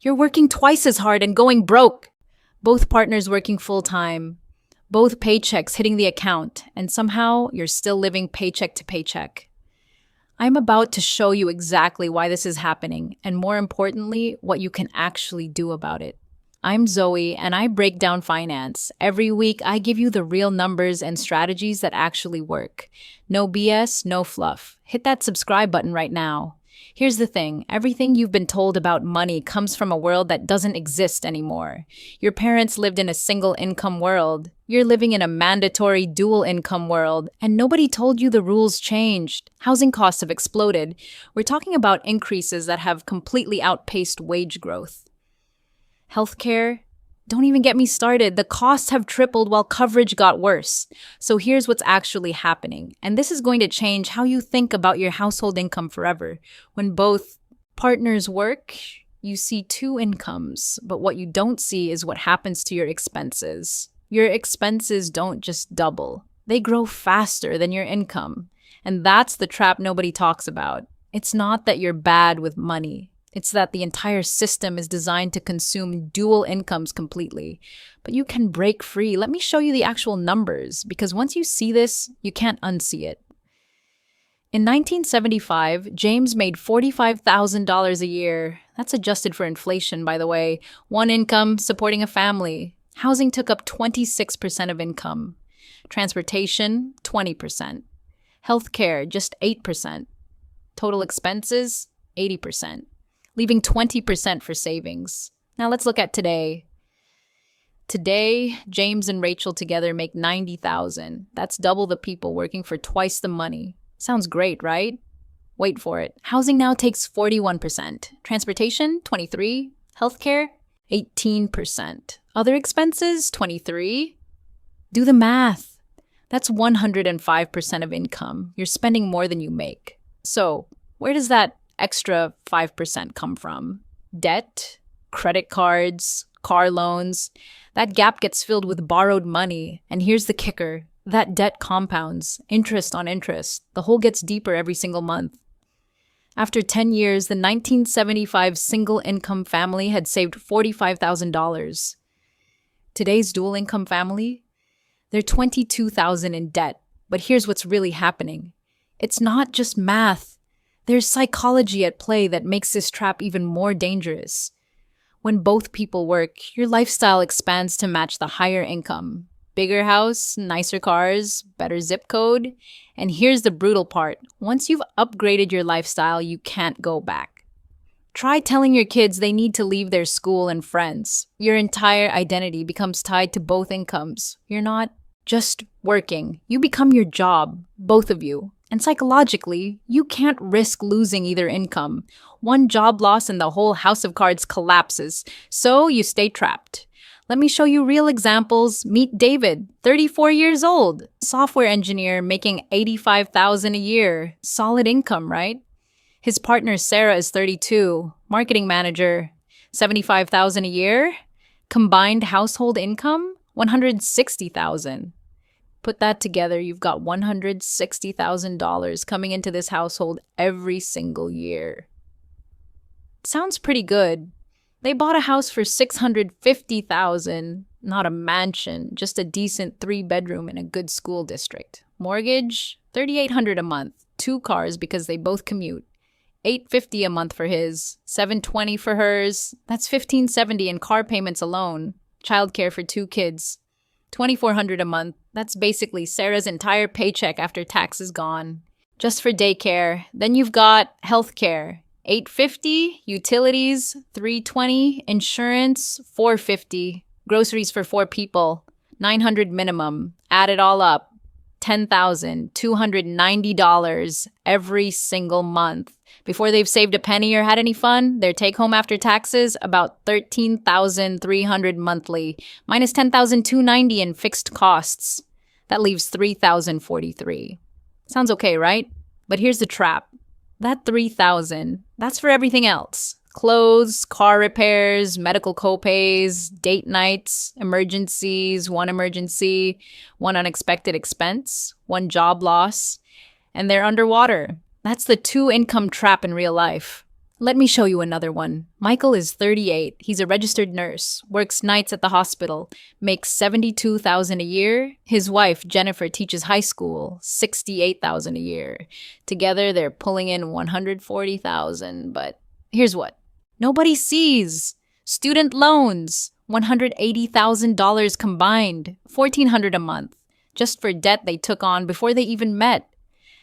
You're working twice as hard and going broke. Both partners working full time, both paychecks hitting the account, and somehow you're still living paycheck to paycheck. I'm about to show you exactly why this is happening, and more importantly, what you can actually do about it. I'm Zoe, and I break down finance. Every week, I give you the real numbers and strategies that actually work. No BS, no fluff. Hit that subscribe button right now. Here's the thing, everything you've been told about money comes from a world that doesn't exist anymore. Your parents lived in a single income world. You're living in a mandatory dual income world, and nobody told you the rules changed. Housing costs have exploded. We're talking about increases that have completely outpaced wage growth. Healthcare? Don't even get me started. The costs have tripled while coverage got worse. So here's what's actually happening. And this is going to change how you think about your household income forever. When both partners work, you see two incomes. But what you don't see is what happens to your expenses. Your expenses don't just double. They grow faster than your income. And that's the trap nobody talks about. It's not that you're bad with money. It's that the entire system is designed to consume dual incomes completely. But you can break free. Let me show you the actual numbers, because once you see this, you can't unsee it. In 1975, James made $45,000 a year. That's adjusted for inflation, by the way. One income supporting a family. Housing took up 26% of income. Transportation, 20%. Healthcare, just 8%. Total expenses, 80%. Leaving 20% for savings. Now let's look at today. Today, James and Rachel together make $90,000. That's double the people working for twice the money. Sounds great, right? Wait for it. Housing now takes 41%. Transportation, 23%. Healthcare, 18%. Other expenses, 23%. Do the math. That's 105% of income. You're spending more than you make. So, where does that extra 5% come from? Debt, credit cards, car loans. That gap gets filled with borrowed money. And here's the kicker. That debt compounds, interest on interest. The hole gets deeper every single month. After 10 years, the 1975 single-income family had saved $45,000. Today's dual-income family? They're $22,000 in debt. But here's what's really happening. It's not just math. There's psychology at play that makes this trap even more dangerous. When both people work, your lifestyle expands to match the higher income. Bigger house, nicer cars, better zip code. And here's the brutal part. Once you've upgraded your lifestyle, you can't go back. Try telling your kids they need to leave their school and friends. Your entire identity becomes tied to both incomes. You're not just working. You become your job, both of you. And psychologically, you can't risk losing either income. One job loss and the whole house of cards collapses, so you stay trapped. Let me show you real examples. Meet David, 34 years old, software engineer making $85,000 a year. Solid income, right? His partner Sarah is 32, marketing manager, $75,000 a year. Combined household income, $160,000. Put that together, you've got $160,000 coming into this household every single year. Sounds pretty good. They bought a house for $650,000, not a mansion, just a decent 3-bedroom in a good school district. Mortgage, $3,800 a month. 2 cars because they both commute. $850 a month for his, $720 for hers. That's $1,570 in car payments alone. Childcare for 2 kids. $2,400 a month. That's basically Sarah's entire paycheck after tax is gone. Just for daycare. Then you've got healthcare. $850, utilities, $320, insurance, $450, groceries for 4 people, $900 minimum. Add it all up, $10,290 every single month. Before they've saved a penny or had any fun, their take-home after taxes, about $13,300 monthly, minus $10,290 in fixed costs. That leaves $3,043. Sounds okay, right? But here's the trap. That $3,000, that's for everything else. Clothes, car repairs, medical copays, date nights, emergencies, one emergency, one unexpected expense, one job loss, and they're underwater. That's the 2-income trap in real life. Let me show you another one. Michael is 38. He's a registered nurse, works nights at the hospital, makes $72,000 a year. His wife, Jennifer, teaches high school, $68,000 a year. Together, they're pulling in $140,000, but here's what nobody sees. Student loans, $180,000 combined, $1,400 a month, just for debt they took on before they even met.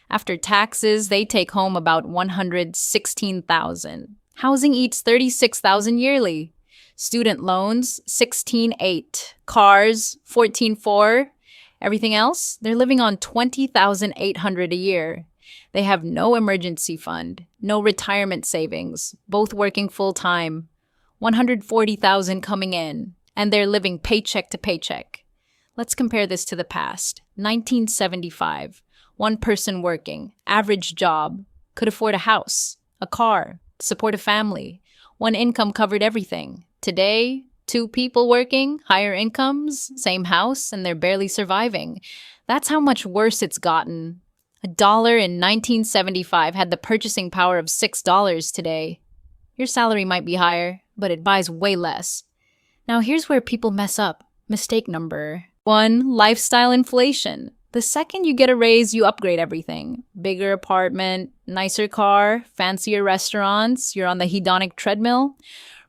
After taxes, they take home about $116,000. Housing eats $36,000 yearly. Student loans, $16,800. Cars, $14,400. Everything else, they're living on $20,800 a year. They have no emergency fund, no retirement savings, both working full-time. $140,000 coming in, and they're living paycheck to paycheck. Let's compare this to the past. 1975. One person working, average job, could afford a house, a car, support a family. One income covered everything. Today, two people working, higher incomes, same house, and they're barely surviving. That's how much worse it's gotten. $1 in 1975 had the purchasing power of $6 today. Your salary might be higher, but it buys way less. Now here's where people mess up. Mistake number 1, lifestyle inflation. The second you get a raise, you upgrade everything. Bigger apartment, nicer car, fancier restaurants, you're on the hedonic treadmill,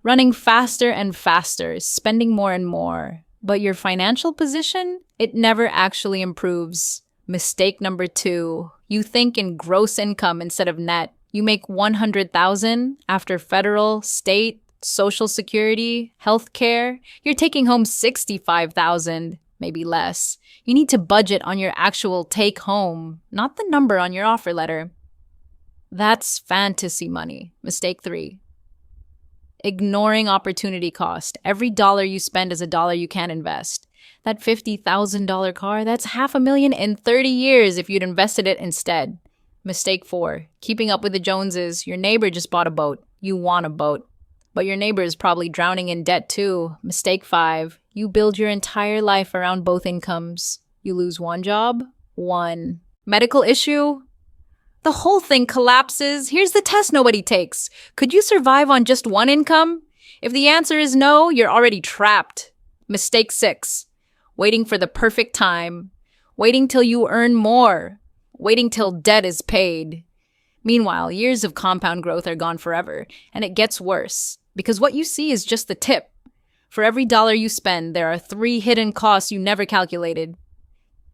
running faster and faster, spending more and more. But your financial position, it never actually improves. Mistake number 2, you think in gross income instead of net. You make $100,000 after federal, state, Social Security, healthcare. You're taking home $65,000. Maybe less. You need to budget on your actual take home, not the number on your offer letter. That's fantasy money. Mistake 3. Ignoring opportunity cost. Every dollar you spend is a dollar you can't invest. That $50,000 car, that's $500,000 in 30 years if you'd invested it instead. Mistake 4. Keeping up with the Joneses. Your neighbor just bought a boat. You want a boat. But your neighbor is probably drowning in debt too. Mistake 5. You build your entire life around both incomes. You lose one job, one medical issue, the whole thing collapses. Here's the test nobody takes. Could you survive on just one income? If the answer is no, you're already trapped. Mistake 6. Waiting for the perfect time. Waiting till you earn more. Waiting till debt is paid. Meanwhile, years of compound growth are gone forever, and it gets worse, because what you see is just the tip. For every dollar you spend, there are 3 hidden costs you never calculated.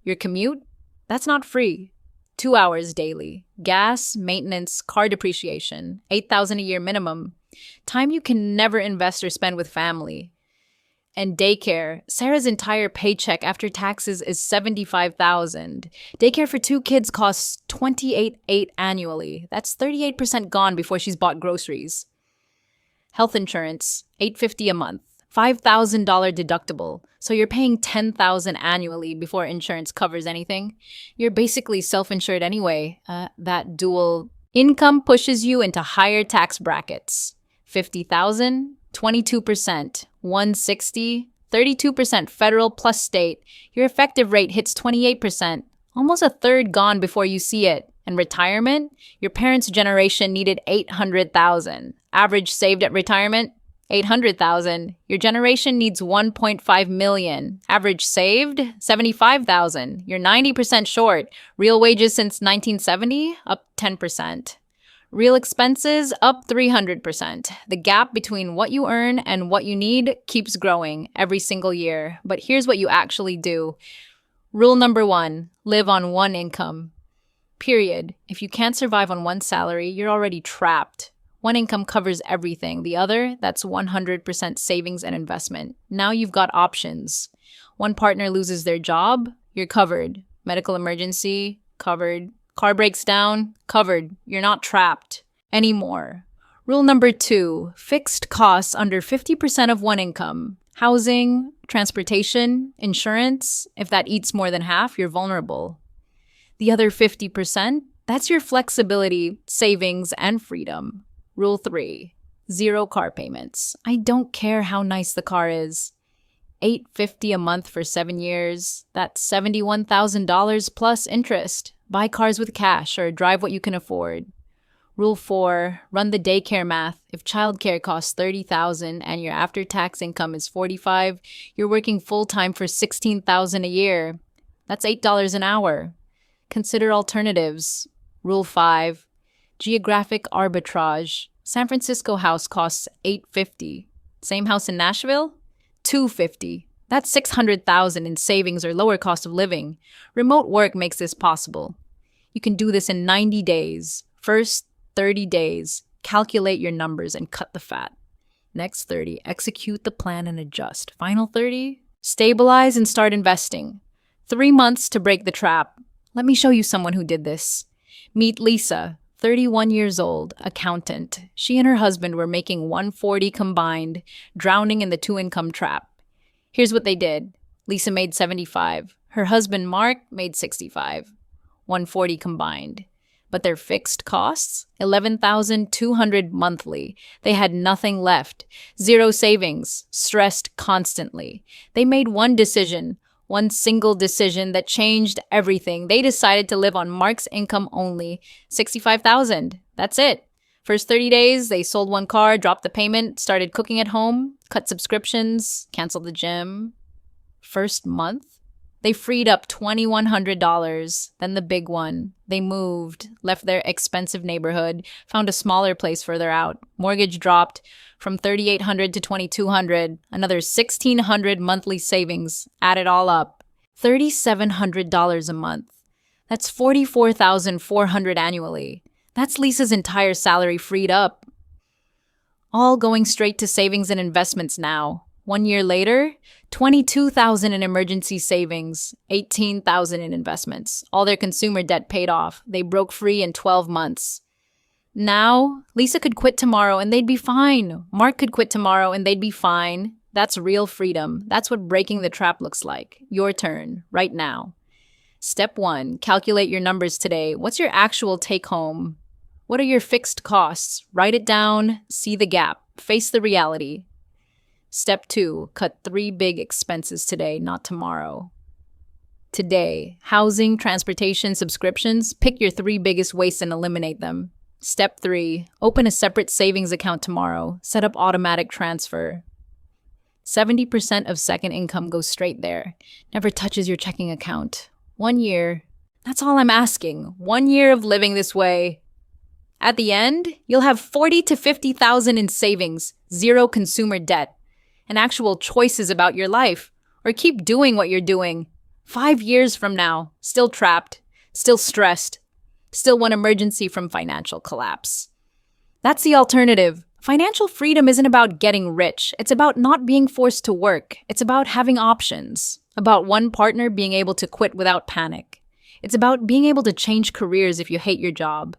Your commute? That's not free. 2 hours daily. Gas, maintenance, car depreciation. $8,000 a year minimum. Time you can never invest or spend with family. And daycare. Sarah's entire paycheck after taxes is $75,000. Daycare for 2 kids costs $28,800 annually. That's 38% gone before she's bought groceries. Health insurance, $850 a month. $5,000 deductible, so you're paying $10,000 annually before insurance covers anything. You're basically self-insured anyway. That dual income pushes you into higher tax brackets. $50,000, 22%, $160,000, 32% federal plus state. Your effective rate hits 28%, almost a third gone before you see it. And retirement? Your parents' generation needed $800,000. Average saved at retirement? $800,000. Your generation needs $1.5 million. Average saved? $75,000. You're 90% short. Real wages since 1970? Up 10%. Real expenses? Up 300%. The gap between what you earn and what you need keeps growing every single year. But here's what you actually do. Rule number 1, live on one income. Period. If you can't survive on one salary, you're already trapped. One income covers everything. The other, that's 100% savings and investment. Now you've got options. One partner loses their job, you're covered. Medical emergency, covered. Car breaks down, covered. You're not trapped anymore. Rule number 2, fixed costs under 50% of one income. Housing, transportation, insurance. If that eats more than half, you're vulnerable. The other 50%, that's your flexibility, savings, and freedom. Rule 3, 0 car payments. I don't care how nice the car is. $850 a month for 7 years. That's $71,000 plus interest. Buy cars with cash or drive what you can afford. Rule 4, run the daycare math. If childcare costs 30,000 and your after-tax income is 45, you're working full-time for 16,000 a year. That's $8 an hour. Consider alternatives. Rule 5, geographic arbitrage. San Francisco house costs $850. Same house in Nashville? $250. That's $600,000 in savings or lower cost of living. Remote work makes this possible. You can do this in 90 days. First 30 days, calculate your numbers and cut the fat. Next 30, execute the plan and adjust. Final 30, stabilize and start investing. 3 months to break the trap. Let me show you someone who did this. Meet Lisa, 31 years old, accountant. She and her husband were making $140 combined, drowning in the two-income trap. Here's what they did. Lisa made $75. Her husband, Mark, made $65. $140 combined. But their fixed costs? $11,200 monthly. They had nothing left. Zero savings. Stressed constantly. They made one decision. One single decision that changed everything. They decided to live on Mark's income only. $65,000. That's it. First 30 days, they sold one car, dropped the payment, started cooking at home, cut subscriptions, canceled the gym. First month, they freed up $2,100. Then the big one. They moved, left their expensive neighborhood, found a smaller place further out. Mortgage dropped from $3,800 to $2,200. Another $1,600 monthly savings. Add it all up. $3,700 a month. That's $44,400 annually. That's Lisa's entire salary freed up. All going straight to savings and investments now. 1 year later, $22,000 in emergency savings, $18,000 in investments. All their consumer debt paid off. They broke free in 12 months. Now, Lisa could quit tomorrow and they'd be fine. Mark could quit tomorrow and they'd be fine. That's real freedom. That's what breaking the trap looks like. Your turn, right now. Step 1, calculate your numbers today. What's your actual take-home? What are your fixed costs? Write it down, see the gap, face the reality. Step 2, cut 3 big expenses today, not tomorrow. Today, housing, transportation, subscriptions, pick your 3 biggest wastes and eliminate them. Step 3, open a separate savings account tomorrow. Set up automatic transfer. 70% of second income goes straight there. Never touches your checking account. 1 year. That's all I'm asking. 1 year of living this way. At the end, you'll have $40,000 to $50,000 in savings, 0 consumer debt, and actual choices about your life. Or keep doing what you're doing. 5 years from now, still trapped, still stressed, still one emergency from financial collapse. That's the alternative. Financial freedom isn't about getting rich. It's about not being forced to work. It's about having options. About one partner being able to quit without panic. It's about being able to change careers if you hate your job.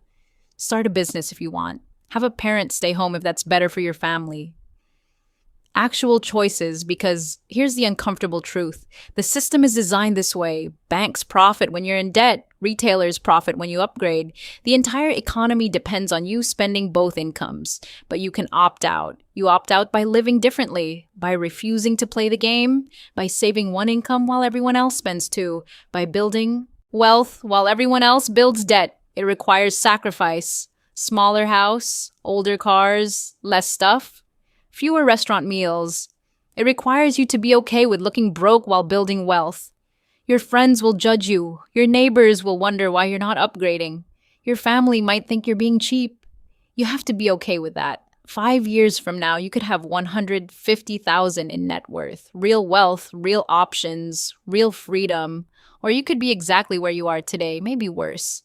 Start a business if you want. Have a parent stay home if that's better for your family. Actual choices, because here's the uncomfortable truth. The system is designed this way. Banks profit when you're in debt. Retailers profit when you upgrade. The entire economy depends on you spending both incomes. But you can opt out. You opt out by living differently, by refusing to play the game, by saving one income while everyone else spends two, by building wealth while everyone else builds debt. It requires sacrifice. Smaller house, older cars, less stuff. Fewer restaurant meals. It requires you to be okay with looking broke while building wealth. Your friends will judge you. Your neighbors will wonder why you're not upgrading. Your family might think you're being cheap. You have to be okay with that. 5 years from now, you could have $150,000 in net worth, real wealth, real options, real freedom, or you could be exactly where you are today, maybe worse.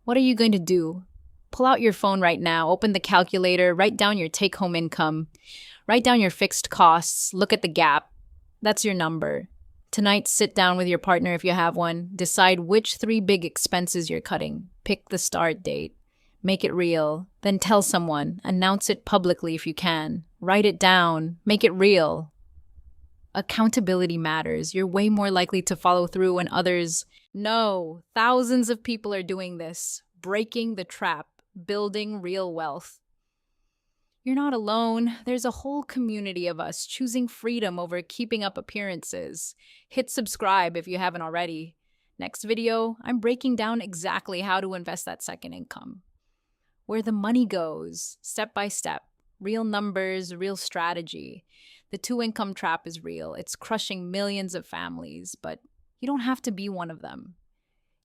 What are you going to do? Pull out your phone right now, open the calculator, write down your take-home income, write down your fixed costs, look at the gap. That's your number. Tonight, sit down with your partner if you have one, decide which 3 big expenses you're cutting, pick the start date, make it real, then tell someone, announce it publicly if you can, write it down, make it real. Accountability matters. You're way more likely to follow through when others know. Thousands of people are doing this, breaking the trap, building real wealth. You're not alone. There's a whole community of us choosing freedom over keeping up appearances. Hit subscribe if you haven't already. Next video, I'm breaking down exactly how to invest that second income. where the money goes, step by step. Real numbers, real strategy. The two income trap is real. It's crushing millions of families, but you don't have to be one of them.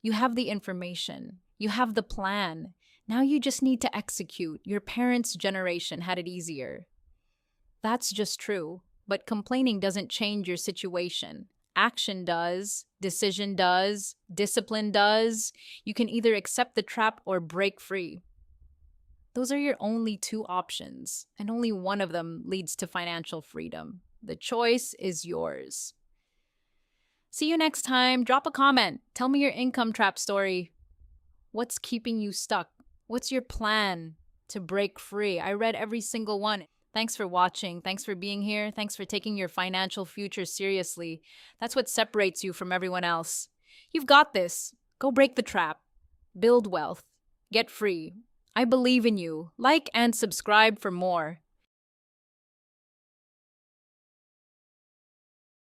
You have the information, you have the plan. Now you just need to execute. Your parents' generation had it easier. That's just true. But complaining doesn't change your situation. Action does, decision does, discipline does. You can either accept the trap or break free. Those are your only two options, and only one of them leads to financial freedom. The choice is yours. See you next time. Drop a comment. Tell me your income trap story. What's keeping you stuck? What's your plan to break free? I read every single one. Thanks for watching. Thanks for being here. Thanks for taking your financial future seriously. That's what separates you from everyone else. You've got this. Go break the trap. Build wealth. Get free. I believe in you. Like and subscribe for more.